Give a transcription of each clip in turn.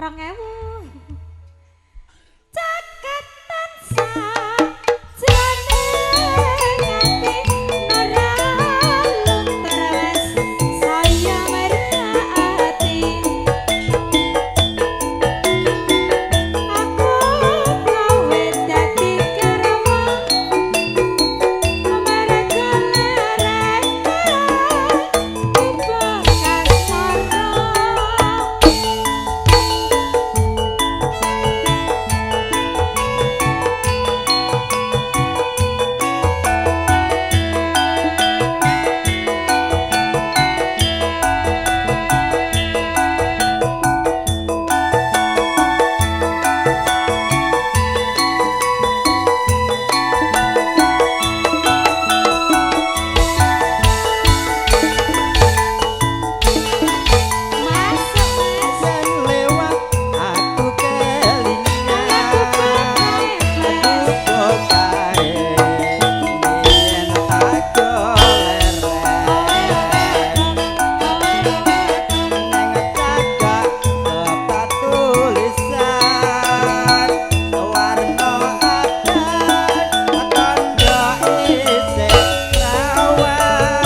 2000 caket tansah jane ngati ora lutres saya merhati aku gawe dadi karma mereka lerek bekas mara Yen lewat aku kelingan aku kae yen tak golerek nang cagak tepat tulisan warna abang tanda isih rawan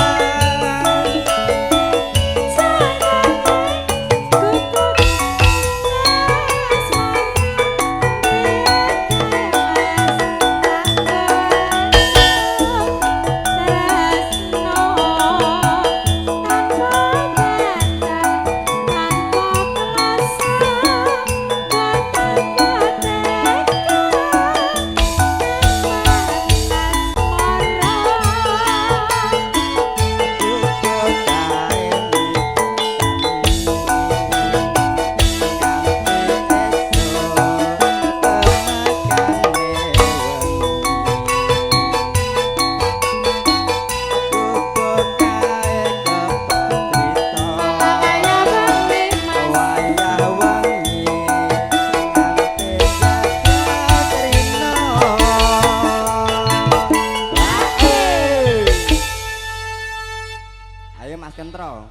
Ayo Mas Kentro.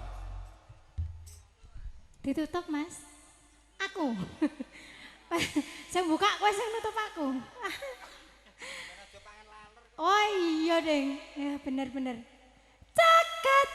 Ditutup Mas. Aku. Saya buka kowe sing nutup aku. Oh iya deng. Ya bener-bener. Caket